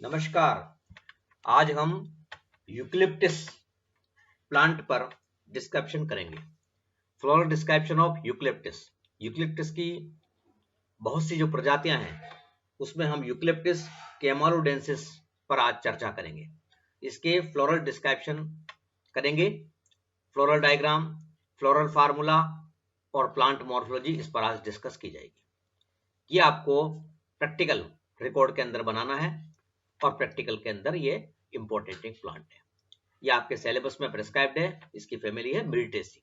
नमस्कार। आज हम यूकलिप्टस प्लांट पर डिस्क्रिप्शन करेंगे। Floral description of eucalyptus. Eucalyptus की बहुत सी जो प्रजातियां हैं उसमें हम यूकलिप्टस कैमालोडेंसिस पर आज चर्चा करेंगे। इसके फ्लोरल डिस्क्रिप्शन करेंगे, फ्लोरल डायग्राम, फ्लोरल फार्मूला और प्लांट मॉर्फोलॉजी इस पर आज डिस्कस की जाएगी। ये आपको प्रैक्टिकल रिकॉर्ड के अंदर बनाना है और प्रैक्टिकल के अंदर ये इंपॉर्टेंट एक प्लांट है। ये आपके सिलेबस में प्रिस्क्राइब्ड है। इसकी फैमिली है मिर्टेसी।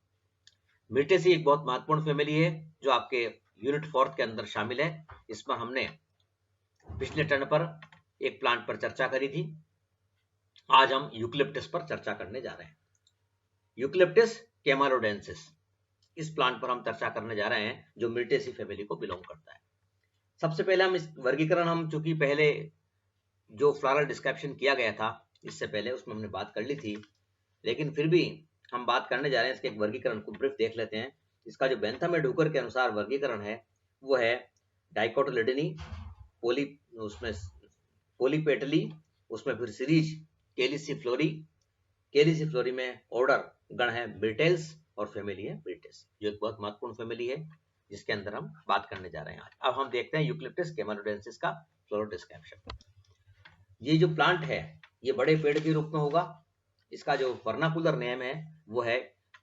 मिर्टेसी एक बहुत महत्वपूर्ण फैमिली है जो आपके यूनिट 4 के अंदर शामिल है। इसमें हमने पिछले टर्न पर एक प्लांट पर चर्चा करी थी। आज हम यूकलिप्टस पर चर्चा करने जा रहे हैं। यूकलिप्टस कैमालोडेंसिस, इस प्लांट पर हम चर्चा करने जा रहे हैं जो मिर्टेसी फैमिली को बिलोंग करता है। सबसे पहले हम इस वर्गीकरण, हम चूंकि पहले जो फ्लोरल डिस्क्रिप्शन किया गया था इससे पहले उसमें हमने बात कर ली थी, लेकिन फिर भी हम बात करने जा रहे हैं इसके एक वर्गीकरण को ब्रीफ देख लेते हैं। इसका जो बेंथम एंड हुकर के अनुसार वर्गीकरण है वो है डाइकोटिलेडनी, पोली उसमें पोलीपेटली, उसमें फिर सीरीज केलिसिफ्लोरी। केलिसिफ्लोरी में ऑर्डर गण है मिर्टेल्स और फैमिली है मिर्टेस, जो एक बहुत महत्वपूर्ण फैमिली है जिसके अंदर हम बात करने जा रहे हैं आज। अब हम देखते हैं यूकलिप्टस कैमालोडेंसिस का फ्लोरल डिस्क्रिप्शन। ये जो प्लांट है ये बड़े पेड़ के रूप में होगा। इसका जो वर्नाकुलर नेम है वो है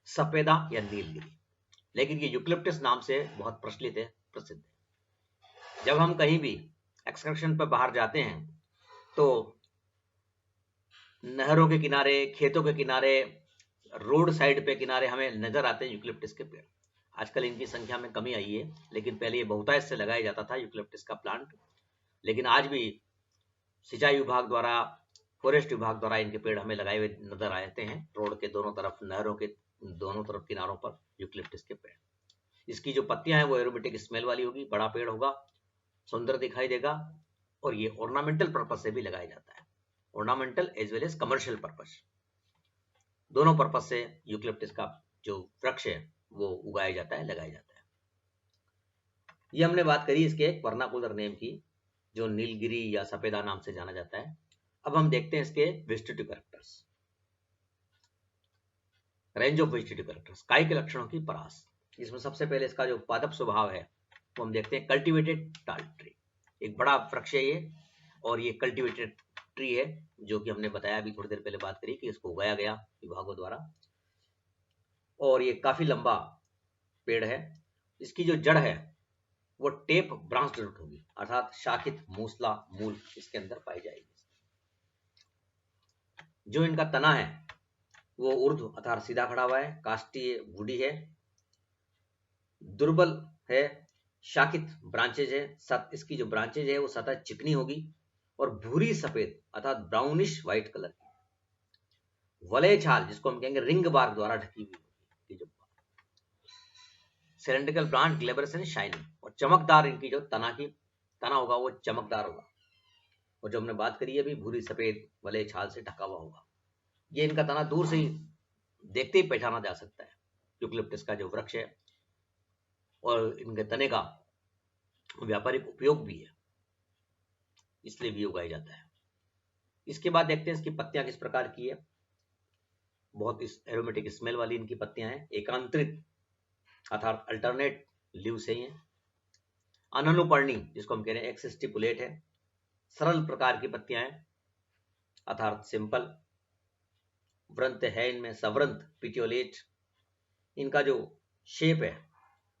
सफेदा या नीलगिरी, लेकिन ये यूकलिप्टस नाम से बहुत प्रचलित है, प्रसिद्ध है। जब हम कहीं भी एक्सकर्शन पर बाहर जाते हैं तो नहरों के किनारे, खेतों के किनारे, रोड साइड पे किनारे हमें नजर आते हैं यूकलिप्टस के पेड़। आजकल इनकी संख्या में कमी आई है, लेकिन पहले ये बहुतायत से लगाया जाता था यूकलिप्टस का प्लांट। लेकिन आज भी सिंचाई विभाग द्वारा, फॉरेस्ट विभाग द्वारा इनके पेड़ हमें लगाए हुए नजर आते हैं। रोड के दोनों तरफ, नहरों के दोनों तरफ किनारों पर यूकलिप्टस के पेड़। इसकी जो पत्तियां हैं वो एरोमेटिक स्मेल वाली होगी, बड़ा पेड़ होगा, सुंदर दिखाई देगा और ये ऑर्नामेंटल पर्पज से भी लगाया जाता है। Ornamental as well as commercial purpose, दोनों पर्पज से यूकलिप्टस का जो वृक्ष है वो उगाया जाता है, लगाया जाता है। ये हमने बात करी इसके एक वर्नाकुलर नेम की जो नीलगिरी या सफेदा नाम से जाना जाता है। अब हम देखते हैं इसके vegetative characters, range of vegetative characters, काय के लक्षणों की परास। इसमें सबसे पहले इसका जो पादप स्वभाव है वो हम देखते हैं कल्टीवेटेड टाल ट्री। एक बड़ा वृक्ष है ये और ये कल्टीवेटेड ट्री है, जो कि हमने बताया अभी थोड़ी देर पहले बात करी कि इसको उगाया गया विभागों द्वारा, और ये काफी लंबा पेड़ है। इसकी जो जड़ है वो टेप ब्रांच रूट होगी, अर्थात शाखित मूसला मूल इसके अंदर पाई जाएगी। जो इनका तना है वो ऊर्ध्व अर्थात सीधा खड़ा हुआ है, काष्ठीय वुडी है, दुर्बल है, शाखित ब्रांचेज है। इसकी जो ब्रांचेज है वो सतह चिकनी होगी और भूरी सफेद अर्थात ब्राउनिश व्हाइट कलर की। वलय छाल, जिसको हम कहेंगे रिंग बार द्वारा ढकी हुई होगी। सिलेंड्रिकल ब्रांच, ग्लेबरस एंड शाइनिंग, और चमकदार इनकी जो तना होगा वो चमकदार होगा। और जो हमने बात करी है अभी, भूरी सफेद वलय छाल से ढका हुआ होगा। ये इनका तना दूर से ही देखते ही पहचाना जा सकता है यूकलिप्टस का जो वृक्ष है, और इनके तने का व्यापारिक उपयोग भी है, इसलिए भी उगाया जाता है। इसके बाद देखते हैं इसकी पत्तियां किस प्रकार की है। बहुत इस एरोमेटिक स्मेल वाली इनकी पत्तियां हैं, एकांतरित अर्थात अल्टरनेट लीव से ही है। अननुपर्णी, जिसको हम कह रहे हैं एक्सिस्टिपुलेट है, सरल प्रकार की पत्तियां हैं अर्थात सिंपल। व्रंत है इनमें, सव्रंत, पिटियोलेट। इनका जो शेप है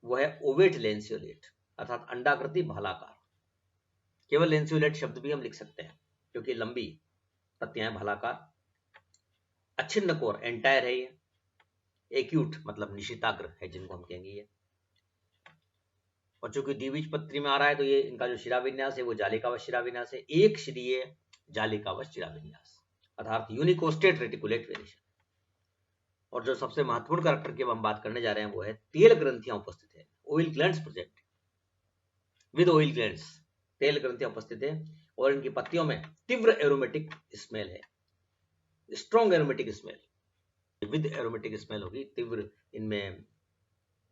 वो है ओवेट लेंसियोलेट अर्थात अंडाकृति भालाकार। केवल लेंसियोलेट शब्द भी हम लिख सकते हैं क्योंकि लंबी पत्तियां भालाकार। अच्छिन्न कोर, एंटायर है ये। एक्यूट मतलब निशिताग्र है जिनको हम कहेंगे ये। और चूंकि द्विबीजपत्री में आ रहा है तो ये इनका जो शिराविन्यास है वो जालिकावश शिराविन्यास है, एक श्रीय जालिकावश शिराविन्यास अर्थात यूनिकोस्टेट रेटिकुलेट वेरिएशन। और जो सबसे महत्वपूर्ण कैरेक्टर की हम बात करने जा रहे हैं वो है तेल ग्रंथियां उपस्थित है, oil glands present with oil glands, तेल ग्रंथियां उपस्थित है। और इनकी पत्तियों में तीव्र एरोमेटिक स्मेल है, strong aromatic smell, with aromatic smell होगी, तीव्र इनमें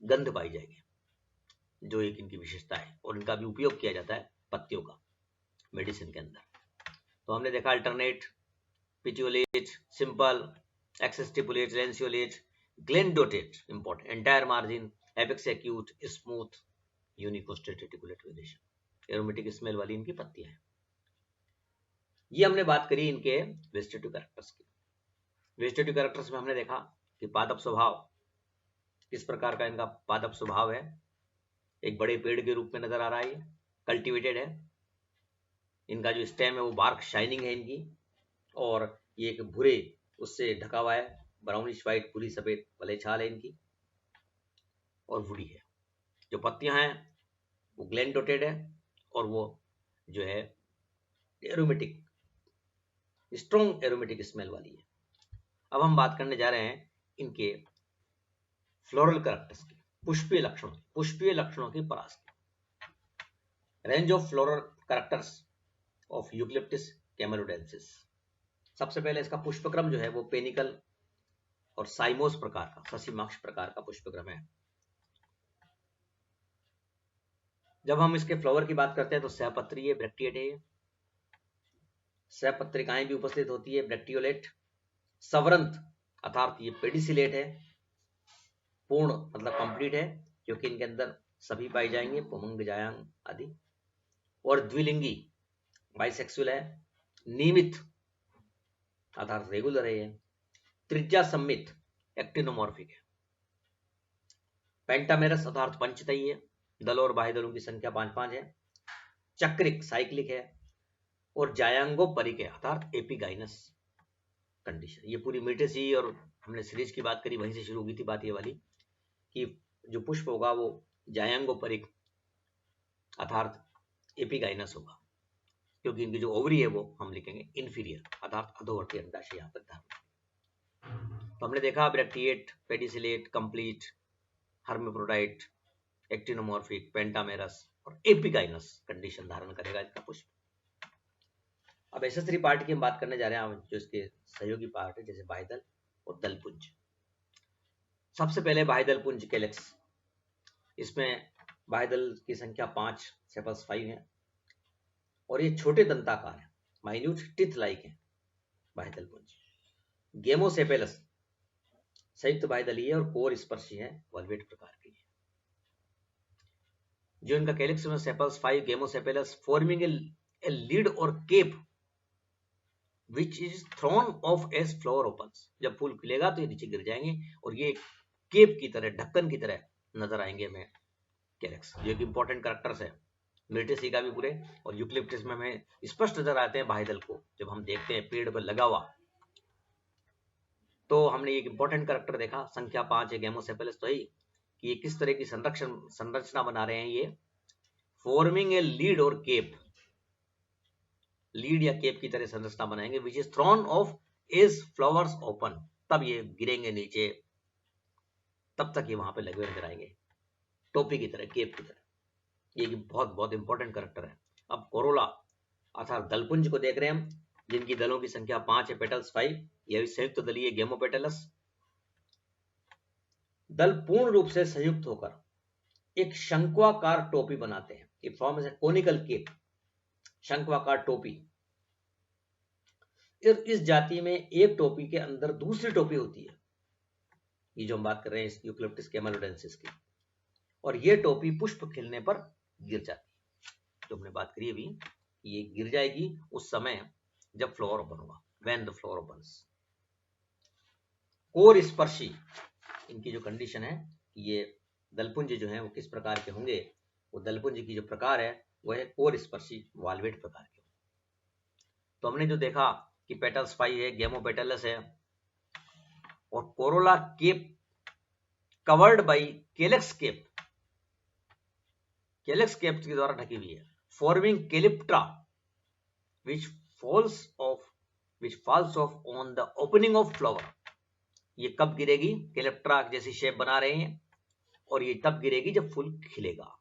गंध पाई जाएगी, जो एक इनकी विशेषता है। और इनका भी उपयोग किया जाता है पत्तियों का मेडिसिन के अंदर। तो हमने देखा alternate, petiolate, simple, exstipulate, lanceolate, gland dotted, important, entire margin, apex acute, smooth, unicostate reticulate variation, aromatic smell वाली इनकी पत्तियां हैं। ये हमने बात करी इनके वेजिटेटिव कैरेक्टर्स की। वेजिटेटिव कैरेक्टर्स में हमने देखा कि पादप स्वभाव, किस प्रकार का इनका पादप स्वभाव है, एक बड़े पेड़ के रूप में नजर आ रहा है, कल्टीवेटेड है, इनका जो स्टेम है वो बार्क शाइनिंग है इनकी, और ये एक भूरे उससे ढका हुआ है, ब्राउनिश व्हाइट भूरी सफेद भले छाल है इनकी, और वुडी है। जो पत्तियां हैं वो ग्लैंडोटेड है, और वो जो है एरोमेटिक, स्ट्रॉन्ग एरोमेटिक स्मेल वाली है। अब हम बात करने जा रहे हैं इनके फ्लोरल कैरेक्टर्स की, पुष्पीय लक्षणों, पुष्पीय लक्षणों की परास की। Range of floral characters of Eucalyptus camaldulensis. सबसे पहले इसका पुष्पक्रम जो है वो पेनिकल और साइमोस प्रकार का, ससीमाक्ष प्रकार का पुष्पक्रम है। जब हम इसके फ्लावर की बात करते हैं तो सहपत्रीय ब्रैक्टिएट है, सहपत्रिकाएं भी उपस्थित होती है, ब्रैक्टियोलेट, सवरंत अर्थात ये पेडिसिलेट है, पूर्ण मतलब कंप्लीट है, क्योंकि इनके अंदर सभी पाई जाएंगे, पुमंग, जायांग आदि, और द्विलिंगी, बाइसेक्सुअल है, नियमित अर्थात रेगुलर है, त्रिज्या सम्मित, एक्टिनोमॉर्फिक है, पेंटामेरस अर्थात पंचतई है, दल और बाह्य दलों की संख्या 5-5 है, चक्रिक साइक्लिक है, और जायांगो परिक है अर्थात एपिगाइनस कंडीशन। ये पूरी मीटेसी और हमने सीरीज की बात करी, वहीं से शुरू हुई थी बात ये वाली कि जो पुष्प होगा वो जायांगो परिक अर्थात एपिगाइनस होगा, क्योंकि इनकी जो ओवरी है वो हम लिखेंगे इंफीरियर अर्थात अधोवर्ती अंडाशय यहाँ पर धारण। तो हमने देखा bracteate, pedicellate, complete, hermaphrodite, actinomorphic, pentamerous और एपिगाइनस कंडीशन धारण करेगा इसका पुष्प। अब एसेसरी पार्ट की हम बात करने जा रहे हैं, जो इसके सहयोगी पार्ट है, जैसे बाह्यदल और दलपुंज। सबसे पहले बाह्यदल पुंज कैलेक्स, इसमें बाह्यदल की संख्या 5 सेपल्स 5 है, और ये छोटे दंताकार है, माइन्यूट टिथ लाइक है बाह्यदल पुंज। गेमोसेपेलस संयुक्त बाह्यदली है और कोर स्पर्शी है, वल्वेट प्रकार की है। जो इनका कैलेक्स में sepals 5 gamosepalous forming a lid और cap which is thrown off as flower opens. जब फूल खिलेगा तो ये नीचे गिर जाएंगे और ये केप की तरह, ढक्कन की तरह नजर आएंगे हमें कैलेक्स, जो एक इंपॉर्टेंट कैरेक्टर्स है मिर्टेसी का भी पूरे, और यूकलिप्टिस में हमें स्पष्ट नजर आते हैं बाह्यदल को। जब हम देखते हैं पेड़ पर लगा हुआ तो हमने एक इंपॉर्टेंट कैरेक्टर देखा, संख्या 5 है गेमोसेपेलस, तो ही कि ये किस तरह की संरचना बना रहे हैं, ये फॉर्मिंग ए लीड और केप, लीड या केप की तरह संरचना बनाएंगे, which is thrown off as flowers open, तब ये गिरेंगे नीचे, तब तक ये वहां पे लगे हुए नजर आएंगे, टोपी की तरह, केप की तरह। ये बहुत बहुत इंपॉर्टेंट कैरेक्टर है। अब कोरोला अर्थात दलपुंज को देख रहे हैं हम, जिनकी दलों की संख्या 5 है, पेटल्स 5, यह संयुक्त दलीय गेमोपेटलस। दल पूर्ण रूप से संयुक्त होकर एक शंक्वाकार टोपी बनाते हैं, it forms a conical cap, शंक्वाकार टोपी। इस जाति में एक टोपी के अंदर दूसरी टोपी होती है, ये जो हम बात कर रहे हैं यूकलिप्टिस कैमेलोडेंसिस की, और ये टोपी पुष्प खिलने पर गिर जाती है। जो हमने बात करी अभी, ये गिर जाएगी उस समय जब फ्लावर ओपन होगा, व्हेन द फ्लावर ओपन्स। कोर स्पर्शी इनकी जो कंडीशन है, ये दलपुंज जो है वो किस प्रकार के होंगे, वो दलपुंज की जो प्रकार है वो है कोर स्पर्शी वाल्वेट प्रकार के। तो हमने जो देखा कि पेटल्स 5 है, गेमोपेटलस है, और corolla cap covered by calyx cap, calyx cap के द्वारा ढकी हुई है, forming calyptra which falls off on the opening of flower। ये कब गिरेगी, केलेप्ट्रा जैसी शेप बना रहे हैं, और ये तब गिरेगी जब फूल खिलेगा।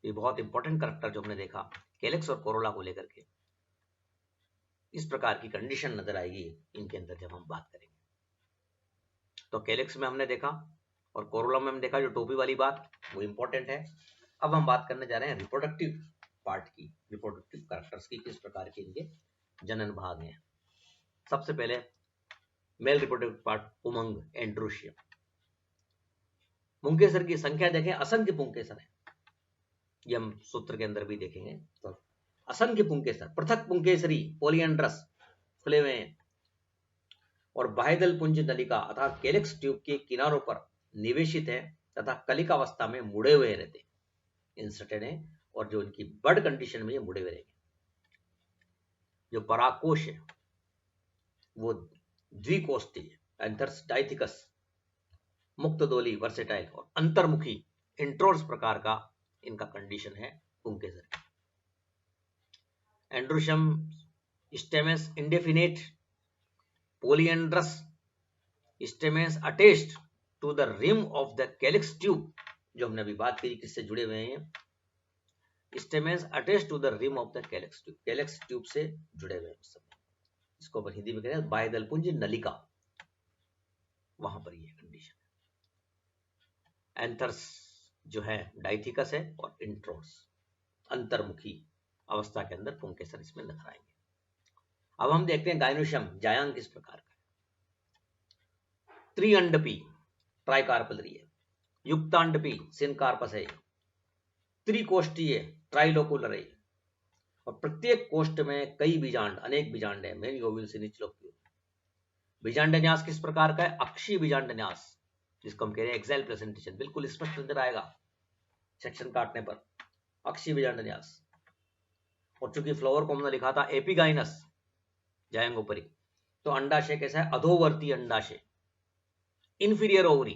ये बहुत इंपॉर्टेंट कैरेक्टर जो हमने देखा कैलेक्स और कोरोला को लेकर के, इस प्रकार की कंडीशन नजर आएगी इनके अंदर जब हम बात करेंगे। तो कैलेक्स में हमने देखा और कोरोला में हमने देखा जो टोपी वाली बात, वो इंपॉर्टेंट है। अब हम बात करने जा रहे हैं रिप्रोडक्टिव पार्ट की, रिप्रोडक्टिव कैरेक्टर्स की, किस प्रकार के इनके जनन भाग हैं। सबसे पहले मेल रिप्रोडक्टिव पार्ट उमंग एंड्रोशियम। पुंकेसर की संख्या देखें, असंख्य पुंकेसर है, ये हम सूत्र के अंदर भी देखेंगे। तो असंख्य पुंकेसर, पृथक पुंकेसरी पॉलीएंड्रस खुले हुए हैं और बाह्यदल पुंज नलिका अर्थात कैलिक्स ट्यूब के किनारों पर निवेशित है तथा कलिकावस्था में मुड़े हुए रहते हैं, इंसर्टेड है, और जो उनकी बर्ड कंडीशन में ये मुड़े हुए रहेंगे। जो परागकोश है वो द्विकोष्ठी है, एंथर्स डाइथिकस, मुक्तदोली वर्सेटाइल और अंतर्मुखी इंट्रोर्स प्रकार का इनका कंडीशन है पुंकेसर। Androecium stamens indefinite polyandrous stamens attached to the rim of the calyx tube, जो हमने अभी बात करी किससे जुड़े हुए हैं, stamens attached to the rim of the calyx tube, calyx tube से जुड़े हुए हैं उस समय, इसको अपन हिंदी में कहते हैं बाह्यदल पुंज नलिका, वहां पर ये कंडीशन। एंथर्स जो है डाइथिकस है और इंट्रोस अंतर्मुखी अवस्था के अंदर पुंकेसर इसमें नजर आएंगे। अब हम देखते हैं गायनोशियम जायांग किस प्रकार का। त्रिअंडपी ट्राइकार्पलरी है, युक्तांडपी सिनकार्पस है, त्रिकोष्ठीय ट्राइलोकुलर है, और प्रत्येक कोष्ठ में कई बीजांड, अनेक बीजांड है, many ovules in each locule. बीजांडन्यास किस प्रकार का है, अक्षीय बीजांडन्यास, जिसको हम कह रहे हैं एक्साइल प्रेजेंटेशन, बिल्कुल स्पष्ट नजर आएगा सेक्शन काटने पर, अक्षीय बीजांडन्यास। और चूंकि फ्लावर को हमने लिखा था एपिगाइनस जायंगोपरी, तो अंडाशय कैसा है, अधोवर्ती अंडाशय, इंफीरियर ओवरी,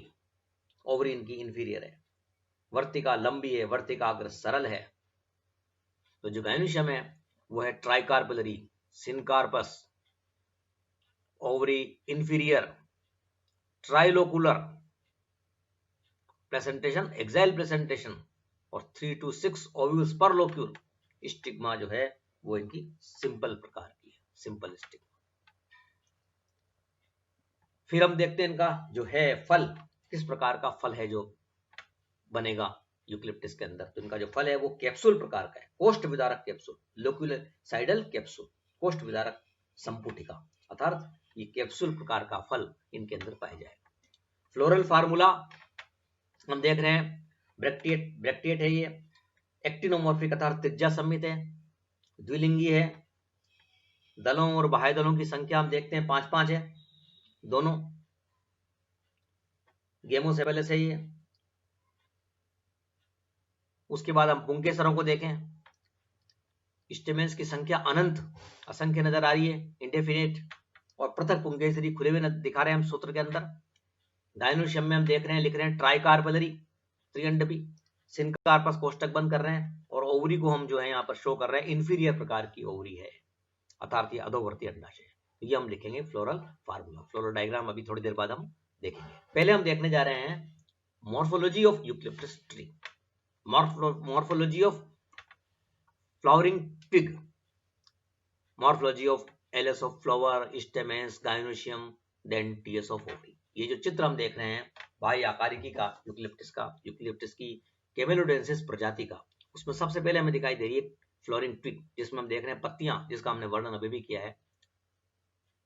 ओवरी इनकी इंफीरियर है, वर्तिका लंबी है, वर्तिकाग्र सरल है। तो जो गायनोशियम है वो है tricarpellary, syncarpous, ovary inferior, trilocular, placentation axile placentation, और 3 to 6 ovules per locule. Stigma जो है वो इनकी सिंपल प्रकार की है, सिंपल स्टिग्मा। फिर हम देखते हैं इनका जो है फल, किस प्रकार का फल है जो बनेगा यूकलिप्टिस के अंदर। तो इनका जो फल है वो कैप्सूल प्रकार का है, कोष्ठ विदारक कैप्सूल, लोक्यूलोसाइडल कैप्सूल, कोष्ठ विदारक संपुटिका, अर्थात ये कैप्सूल प्रकार का फल इनके अंदर पाया जाएगा। फ्लोरल फार्मूला हम देख रहे हैं, ब्रैक्टिएट है ये, एक्टिनोमॉर्फिक अर्थात त्रिज्या सम्मित है, द्विलिंगी है, दलों और बाह्य दलों की संख्या हम देखते हैं 5-5 है, दोनों गेमों से पहले सही है। उसके बाद हम पुंकेसरों को देखें, स्टेमेंस की संख्या अनंत, असंख्य नजर आ रही है, इंडेफिनेट, और पृथक पुंकेसरी खुले हुए दिखा रहे हैं हम सूत्र के अंदर। गायनोशियम में हम देख रहे हैं, लिख रहे हैं ट्राइकार्पलरी, त्रिअंडपी, सिनकार्पस कोष्टक बंद कर रहे हैं, और ओवरी को हम जो है यहाँ पर शो कर रहे हैं, इंफीरियर प्रकार की ओवरी है, अर्थात ये अधोवर्ती अंडाशय है। ये हम लिखेंगे फ्लोरल फार्मूला, फ्लोरल डायग्राम अभी थोड़ी देर बाद हम देखेंगे। पहले हम देखने जा रहे हैं morphology of eucalyptus tree, morphology of flowering twig, morphology of LS of flower, stamens, gynoecium, then TS of ovary. ये जो चित्र हम देख रहे हैं बाह्य आकारिकी का यूकलिप्टिस की कैमेलोडेंसिस प्रजाति का, उसमें सबसे पहले हमें दिखाई दे रही है फ्लोरिंग ट्विग, जिसमें हम देख रहे हैं पत्तियां, जिसका हमने वर्णन अभी भी किया है,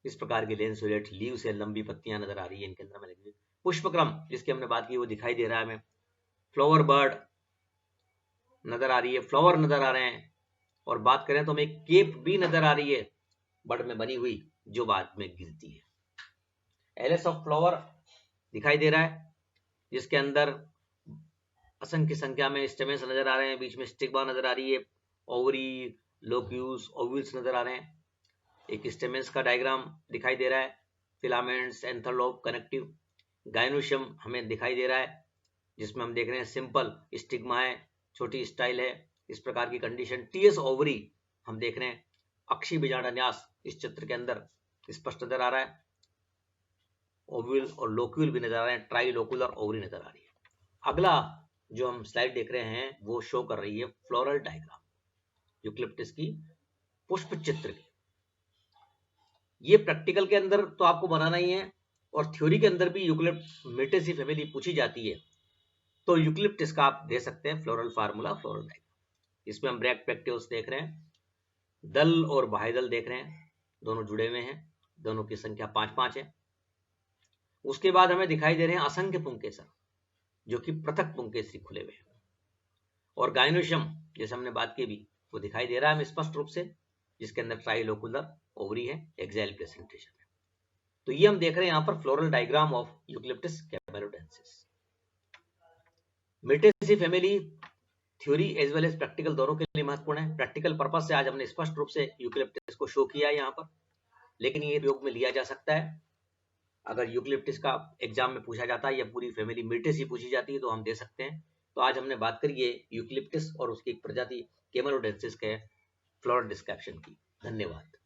इस प्रकार की लेंसुलेट लीव से लंबी पत्तियां नजर आ रही है इनके अंदर हमें लगी। पुष्पक्रम जिसकी हमने बात की वो दिखाई दे रहा है हमें, फ्लावर बर्ड नजर आ रही है, फ्लावर नजर आ रहे हैं, और बात करें तो हमें केप भी नजर आ रही है बर्ड में बनी हुई, जो बाद में गिरती है। एलएस ऑफ फ्लावर दिखाई दे रहा है, जिसके अंदर असंख्य संख्या में स्टेमेंस नजर आ रहे हैं, बीच में स्टिग्मा नजर आ रही है, ओवरी, लोक्यूल्स, ओव्यूल्स नजर आ रहे हैं, एक स्टेमेंस का डायग्राम दिखाई दे रहा है, फिलामेंट्स, एंथरलोब, कनेक्टिव। गायनोशियम हमें दिखाई दे रहा है, जिसमें हम देख रहे हैं सिंपल स्टिग्मा है, छोटी स्टाइल है, इस प्रकार की कंडीशन। टीएस ओवरी हम देख रहे हैं, अक्षीय बीजांडन्यास इस चित्र के अंदर स्पष्ट नजर आ रहा है, ओव्यूल और लोक्यूल भी नजर आ रहे हैं, ट्राइलोकुलर ओवरी नजर आ रही है। अगला जो हम स्लाइड देख रहे हैं वो शो कर रही है फ्लोरल डायग्राम यूकलिप्टिस की पुष्प चित्र की। ये प्रैक्टिकल के अंदर तो आपको बनाना ही है, और थ्योरी के अंदर भी यूकलिप्टेसी फैमिली पूछी जाती है, तो यूकलिप्टिस का आप दे सकते हैं फ्लोरल फार्मूला, फ्लोरल डायग्राम। इसमें हम ब्रैक्टियोल्स देख रहे हैं, दल और बाह्य दल देख रहे हैं, दोनों जुड़े हुए हैं, दोनों की संख्या 5-5 है। उसके बाद हमें दिखाई दे रहे हैं असंख्य पुंकेसर, जो कि पृथक पुंकेसरी खुले हुए हैं। और गाइनोशियम जैसे हमने बात की भी, वो दिखाई दे रहा है हमें स्पष्ट रूप से, जिसके अंदर ट्राइलोकुलर ओवरी है, एक्साइल प्रेजेंटेशन है। तो ये हम देख रहे हैं यहाँ पर floral diagram of Eucalyptus camaldulensis. Myrtaceae family theory as well as practical दोनों के लिए महत्वपूर्ण है। प्रैक्टिकल पर्पस से आज हमने स्पष्ट रूप से यूक्लिप्टस को शो किया है यहाँ पर, लेकिन ये प्रयोग में लिया जा सकता है। अगर यूक्लिप्टस का एग्जाम में पूछा जाता है या पूरी फैमिली मिर्टेसी पूछी जाती है तो हम दे सकते हैं। तो आज हमने बात करी है यूक्लिप्टस और उसकी एक प्रजाति कैमेलोडेंसिस के फ्लोरल डिस्क्रिप्शन की। धन्यवाद।